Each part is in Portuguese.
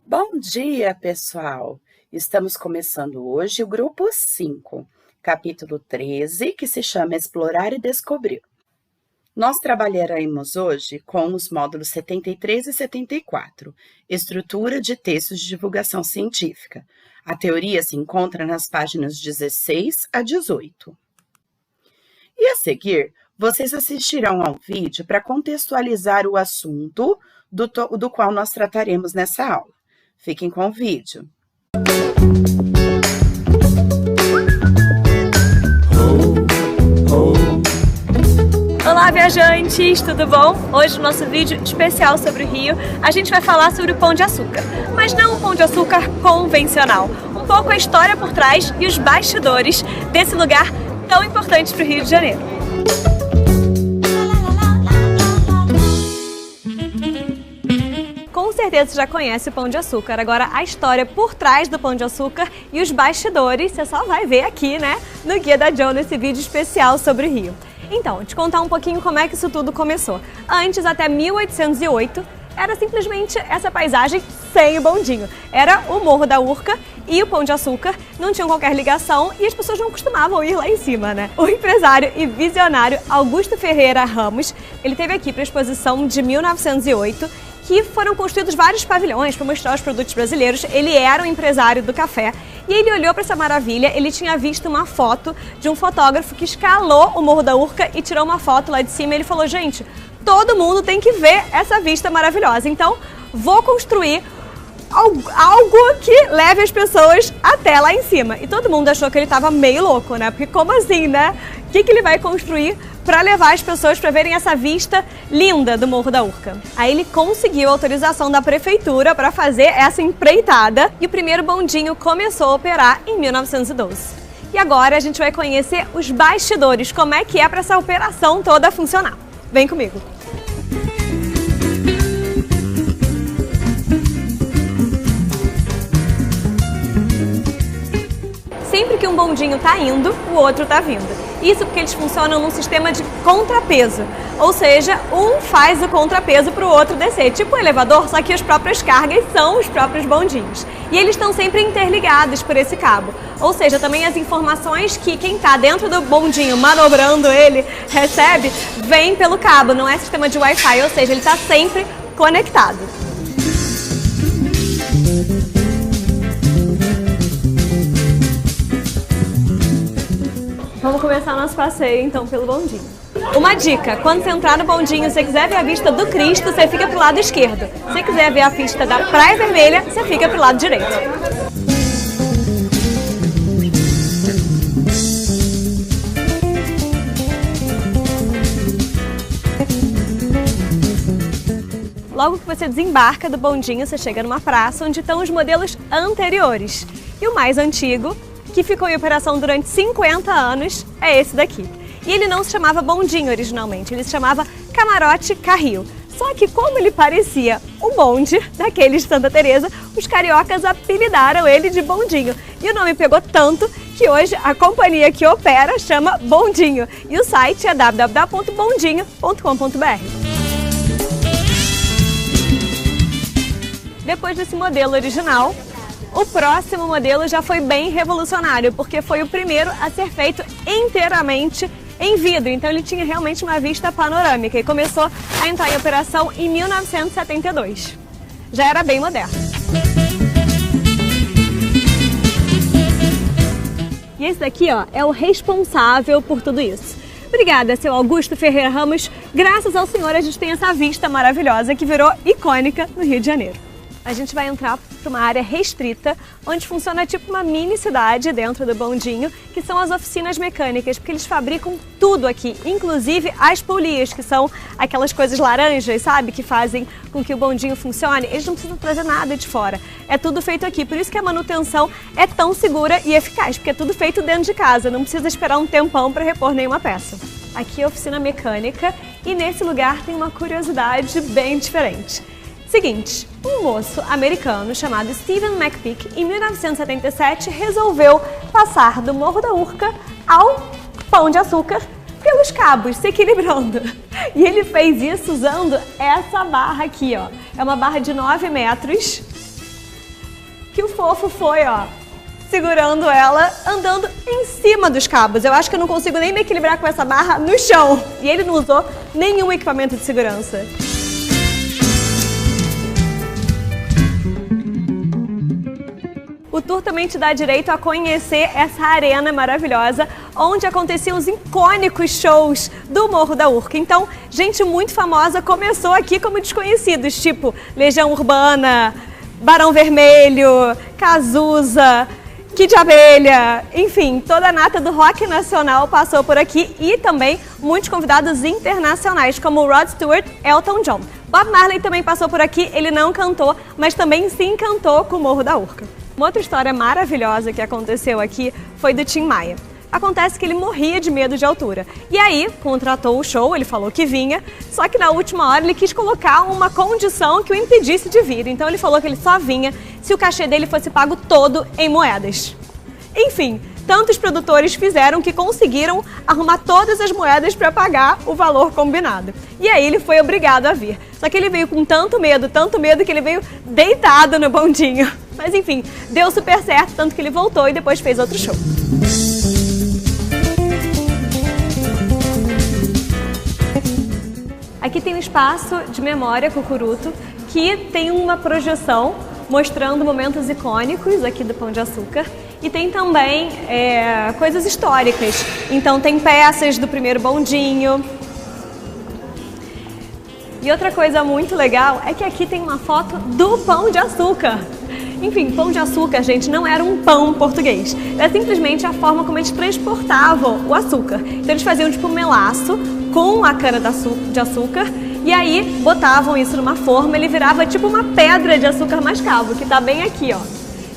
Bom dia, pessoal! Estamos começando hoje o grupo 5, capítulo 13, que se chama Explorar e Descobrir. Nós trabalharemos hoje com os módulos 73 e 74, Estrutura de Textos de Divulgação Científica. A teoria se encontra nas páginas 16 a 18. E a seguir, vocês assistirão a um vídeo para contextualizar o assunto do qual nós trataremos nessa aula. Fiquem com o vídeo. Olá, viajantes! Tudo bom? Hoje no nosso vídeo especial sobre o Rio, a gente vai falar sobre o Pão de Açúcar. Mas não um Pão de Açúcar convencional. Um pouco a história por trás e os bastidores desse lugar tão importante para o Rio de Janeiro. Com certeza você já conhece o Pão de Açúcar, agora a história por trás do Pão de Açúcar e os bastidores você só vai ver aqui, né, no Guia da Jo, nesse vídeo especial sobre o Rio. Então, te contar um pouquinho como é que isso tudo começou. Antes, até 1808, era simplesmente essa paisagem sem o bondinho. Era o Morro da Urca e o Pão de Açúcar, não tinham qualquer ligação e as pessoas não costumavam ir lá em cima, né? O empresário e visionário Augusto Ferreira Ramos, ele teve aqui para a exposição de 1908, que foram construídos vários pavilhões para mostrar os produtos brasileiros. Ele era um empresário do café e ele olhou para essa maravilha, ele tinha visto uma foto de um fotógrafo que escalou o Morro da Urca e tirou uma foto lá de cima e ele falou, gente, todo mundo tem que ver essa vista maravilhosa, então vou construir algo que leve as pessoas até lá em cima. E todo mundo achou que ele estava meio louco, né? Porque como assim, né? O que ele vai construir para levar as pessoas para verem essa vista linda do Morro da Urca? Aí ele conseguiu a autorização da prefeitura para fazer essa empreitada e o primeiro bondinho começou a operar em 1912. E agora a gente vai conhecer os bastidores, como é que é para essa operação toda funcionar. Vem comigo! Sempre que um bondinho está indo, o outro está vindo. Isso porque eles funcionam num sistema de contrapeso, ou seja, um faz o contrapeso para o outro descer, tipo um elevador, só que as próprias cargas são os próprios bondinhos. E eles estão sempre interligados por esse cabo, ou seja, também as informações que quem está dentro do bondinho manobrando ele recebe, vem pelo cabo, não é sistema de Wi-Fi, ou seja, ele está sempre conectado. Vamos começar nosso passeio, então, pelo bondinho. Uma dica, quando você entrar no bondinho, se você quiser ver a vista do Cristo, você fica pro lado esquerdo. Se você quiser ver a vista da Praia Vermelha, você fica pro lado direito. Logo que você desembarca do bondinho, você chega numa praça onde estão os modelos anteriores. E o mais antigo, que ficou em operação durante 50 anos, é esse daqui. E ele não se chamava bondinho originalmente, ele se chamava camarote carril. Só que como ele parecia um bonde daquele de Santa Teresa, os cariocas apelidaram ele de bondinho. E o nome pegou tanto que hoje a companhia que opera chama Bondinho. E o site é www.bondinho.com.br. Depois desse modelo original, o próximo modelo já foi bem revolucionário, porque foi o primeiro a ser feito inteiramente em vidro. Então ele tinha realmente uma vista panorâmica e começou a entrar em operação em 1972. Já era bem moderno. E esse daqui, ó, é o responsável por tudo isso. Obrigada, seu Augusto Ferreira Ramos. Graças ao senhor a gente tem essa vista maravilhosa que virou icônica no Rio de Janeiro. A gente vai entrar para uma área restrita, onde funciona tipo uma mini cidade dentro do bondinho, que são as oficinas mecânicas, porque eles fabricam tudo aqui, inclusive as polias, que são aquelas coisas laranjas, sabe, que fazem com que o bondinho funcione. Eles não precisam trazer nada de fora, é tudo feito aqui, por isso que a manutenção é tão segura e eficaz, porque é tudo feito dentro de casa, não precisa esperar um tempão para repor nenhuma peça. Aqui é a oficina mecânica e nesse lugar tem uma curiosidade bem diferente. Seguinte, um moço americano chamado Stephen McPeak, em 1977, resolveu passar do Morro da Urca ao Pão de Açúcar pelos cabos, se equilibrando. E ele fez isso usando essa barra aqui, ó. É uma barra de 9 metros que o fofo foi, ó, segurando ela, andando em cima dos cabos. Eu acho que eu não consigo nem me equilibrar com essa barra no chão. E ele não usou nenhum equipamento de segurança. O tour também te dá direito a conhecer essa arena maravilhosa, onde aconteciam os icônicos shows do Morro da Urca. Então, gente muito famosa começou aqui como desconhecidos, tipo Legião Urbana, Barão Vermelho, Cazuza, Kid Abelha, enfim, toda a nata do rock nacional passou por aqui e também muitos convidados internacionais, como Rod Stewart e Elton John. Bob Marley também passou por aqui, ele não cantou, mas também se encantou com o Morro da Urca. Uma outra história maravilhosa que aconteceu aqui foi do Tim Maia. Acontece que ele morria de medo de altura. E aí, contratou o show, ele falou que vinha, só que na última hora ele quis colocar uma condição que o impedisse de vir. Então ele falou que ele só vinha se o cachê dele fosse pago todo em moedas. Enfim, tantos produtores fizeram que conseguiram arrumar todas as moedas para pagar o valor combinado. E aí ele foi obrigado a vir. Só que ele veio com tanto medo que ele veio deitado no bondinho. Mas enfim, deu super certo, tanto que ele voltou e depois fez outro show. Aqui tem um espaço de memória Cucuruto, que tem uma projeção mostrando momentos icônicos aqui do Pão de Açúcar. E tem também coisas históricas. Então tem peças do primeiro bondinho. E outra coisa muito legal é que aqui tem uma foto do Pão de Açúcar. Enfim, Pão de Açúcar, gente, não era um pão português. Era simplesmente a forma como eles transportavam o açúcar. Então eles faziam tipo um melaço com a cana de açúcar e aí botavam isso numa forma, ele virava tipo uma pedra de açúcar mascavo, que tá bem aqui, ó.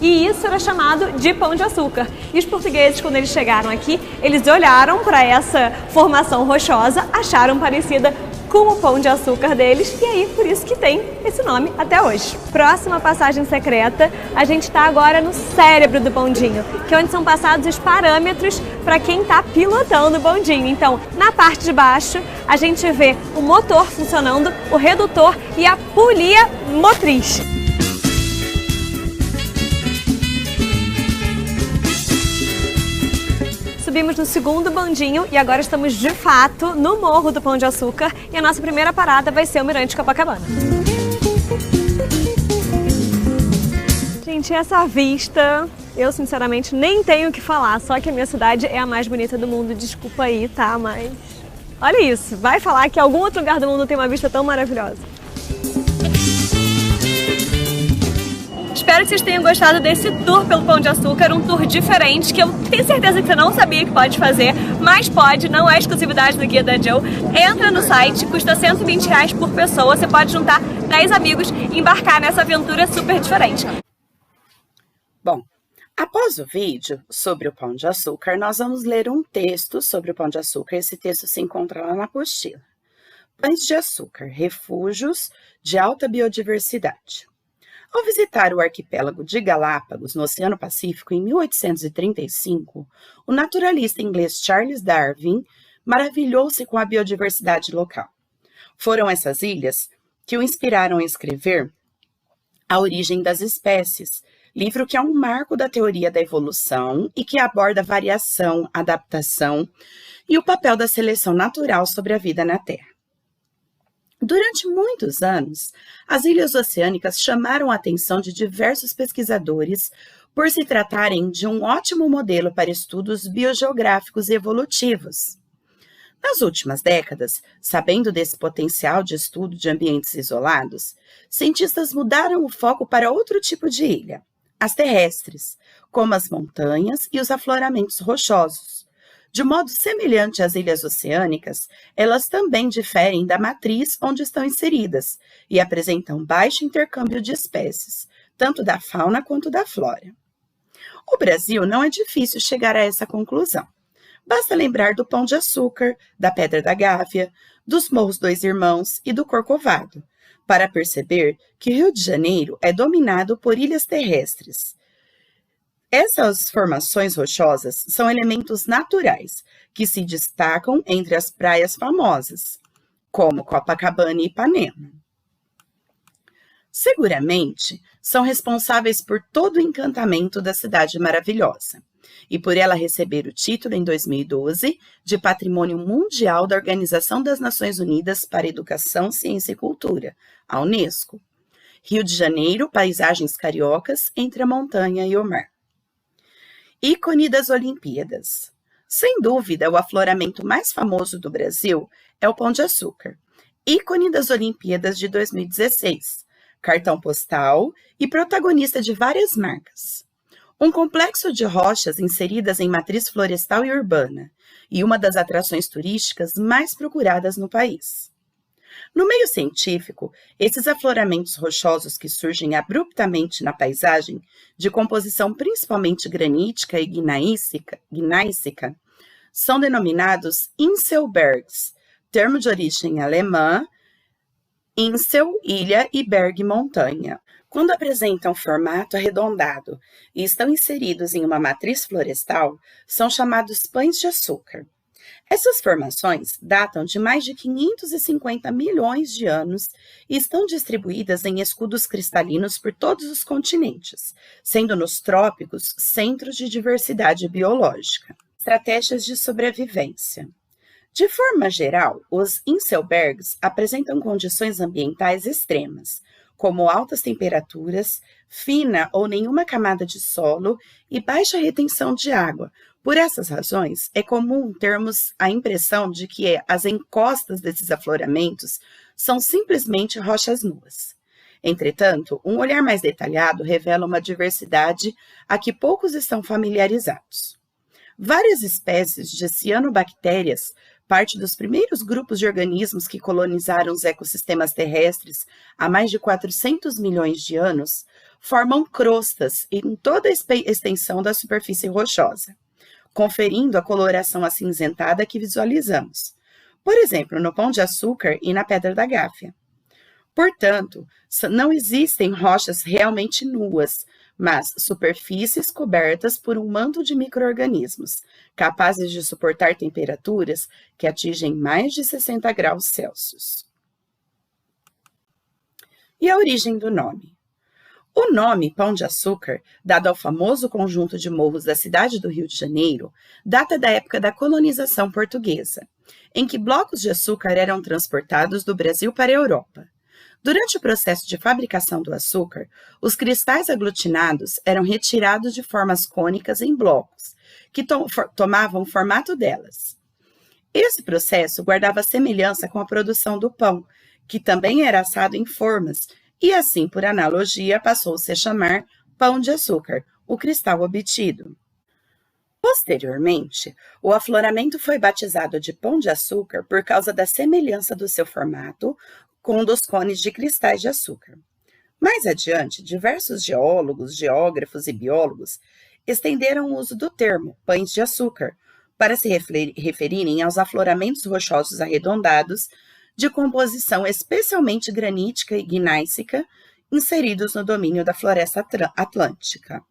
E isso era chamado de Pão de Açúcar. E os portugueses, quando eles chegaram aqui, eles olharam para essa formação rochosa, acharam parecida com o Pão de Açúcar deles, e aí por isso que tem esse nome até hoje. Próxima passagem secreta, a gente está agora no cérebro do bondinho, que é onde são passados os parâmetros para quem está pilotando o bondinho. Então, na parte de baixo, a gente vê o motor funcionando, o redutor e a polia motriz. Subimos no segundo bondinho e agora estamos de fato no Morro do Pão de Açúcar e a nossa primeira parada vai ser o Mirante Copacabana. Gente, essa vista, eu sinceramente nem tenho o que falar, só que a minha cidade é a mais bonita do mundo, desculpa aí, tá? Mas olha isso, vai falar que algum outro lugar do mundo tem uma vista tão maravilhosa. Espero que vocês tenham gostado desse tour pelo Pão de Açúcar, um tour diferente, que eu tenho certeza que você não sabia que pode fazer, mas pode, não é exclusividade do Guia da Joe. Entra no site, custa R$120 por pessoa, você pode juntar 10 amigos e embarcar nessa aventura super diferente. Bom, após o vídeo sobre o Pão de Açúcar, nós vamos ler um texto sobre o Pão de Açúcar. Esse texto se encontra lá na apostila. Pães de Açúcar, refúgios de alta biodiversidade. Ao visitar o arquipélago de Galápagos, no Oceano Pacífico, em 1835, o naturalista inglês Charles Darwin maravilhou-se com a biodiversidade local. Foram essas ilhas que o inspiraram a escrever A Origem das Espécies, livro que é um marco da teoria da evolução e que aborda variação, adaptação e o papel da seleção natural sobre a vida na Terra. Durante muitos anos, as ilhas oceânicas chamaram a atenção de diversos pesquisadores por se tratarem de um ótimo modelo para estudos biogeográficos e evolutivos. Nas últimas décadas, sabendo desse potencial de estudo de ambientes isolados, cientistas mudaram o foco para outro tipo de ilha, as terrestres, como as montanhas e os afloramentos rochosos. De modo semelhante às ilhas oceânicas, elas também diferem da matriz onde estão inseridas e apresentam baixo intercâmbio de espécies, tanto da fauna quanto da flora. O Brasil não é difícil chegar a essa conclusão. Basta lembrar do Pão de Açúcar, da Pedra da Gávea, dos Morros Dois Irmãos e do Corcovado, para perceber que Rio de Janeiro é dominado por ilhas terrestres. Essas formações rochosas são elementos naturais que se destacam entre as praias famosas, como Copacabana e Ipanema. Seguramente, são responsáveis por todo o encantamento da cidade maravilhosa, e por ela receber o título em 2012 de Patrimônio Mundial da Organização das Nações Unidas para Educação, Ciência e Cultura, a Unesco. Rio de Janeiro, paisagens cariocas entre a montanha e o mar. Ícone das Olimpíadas. Sem dúvida, o afloramento mais famoso do Brasil é o Pão de Açúcar, ícone das Olimpíadas de 2016, cartão postal e protagonista de várias marcas. Um complexo de rochas inseridas em matriz florestal e urbana, e uma das atrações turísticas mais procuradas no país. No meio científico, esses afloramentos rochosos que surgem abruptamente na paisagem, de composição principalmente granítica e gneísica, são denominados Inselbergs, termo de origem alemã, Insel, ilha, e Berg, montanha. Quando apresentam formato arredondado e estão inseridos em uma matriz florestal, são chamados pães de açúcar. Essas formações datam de mais de 550 milhões de anos e estão distribuídas em escudos cristalinos por todos os continentes, sendo nos trópicos centros de diversidade biológica. Estratégias de sobrevivência. De forma geral, os Inselbergs apresentam condições ambientais extremas, como altas temperaturas, fina ou nenhuma camada de solo e baixa retenção de água. Por essas razões, é comum termos a impressão de que as encostas desses afloramentos são simplesmente rochas nuas. Entretanto, um olhar mais detalhado revela uma diversidade a que poucos estão familiarizados. Várias espécies de cianobactérias, parte dos primeiros grupos de organismos que colonizaram os ecossistemas terrestres há mais de 400 milhões de anos, formam crostas em toda a extensão da superfície rochosa, conferindo a coloração acinzentada que visualizamos, por exemplo, no Pão de Açúcar e na Pedra da Gávea. Portanto, não existem rochas realmente nuas, mas superfícies cobertas por um manto de micro-organismos, capazes de suportar temperaturas que atingem mais de 60 graus Celsius. E a origem do nome? O nome Pão de Açúcar, dado ao famoso conjunto de morros da cidade do Rio de Janeiro, data da época da colonização portuguesa, em que blocos de açúcar eram transportados do Brasil para a Europa. Durante o processo de fabricação do açúcar, os cristais aglutinados eram retirados de formas cônicas em blocos, que tomavam o formato delas. Esse processo guardava semelhança com a produção do pão, que também era assado em formas, e assim, por analogia, passou-se a chamar Pão de Açúcar, o cristal obtido. Posteriormente, o afloramento foi batizado de Pão de Açúcar por causa da semelhança do seu formato com um dos cones de cristais de açúcar. Mais adiante, diversos geólogos, geógrafos e biólogos estenderam o uso do termo pães de açúcar para se referirem aos afloramentos rochosos arredondados de composição especialmente granítica e gneísica inseridos no domínio da floresta atlântica.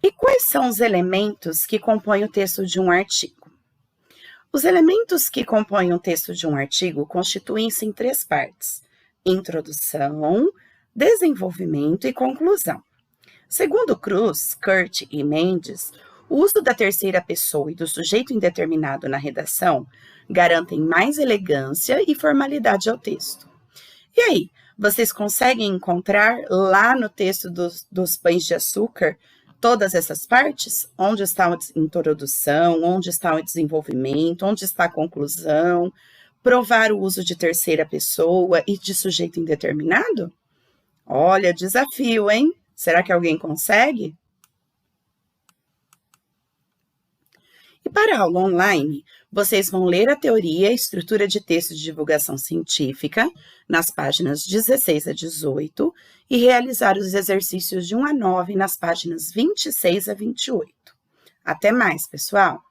E quais são os elementos que compõem o texto de um artigo? Os elementos que compõem o texto de um artigo constituem-se em três partes: introdução, desenvolvimento e conclusão. Segundo Cruz, Kurt e Mendes, o uso da terceira pessoa e do sujeito indeterminado na redação garantem mais elegância e formalidade ao texto. E aí, vocês conseguem encontrar lá no texto dos Pães de Açúcar todas essas partes? Onde está a introdução, onde está o desenvolvimento, onde está a conclusão, provar o uso de terceira pessoa e de sujeito indeterminado? Olha, desafio, hein? Será que alguém consegue? E para a aula online, vocês vão ler a teoria e estrutura de texto de divulgação científica nas páginas 16 a 18 e realizar os exercícios de 1 a 9 nas páginas 26 a 28. Até mais, pessoal!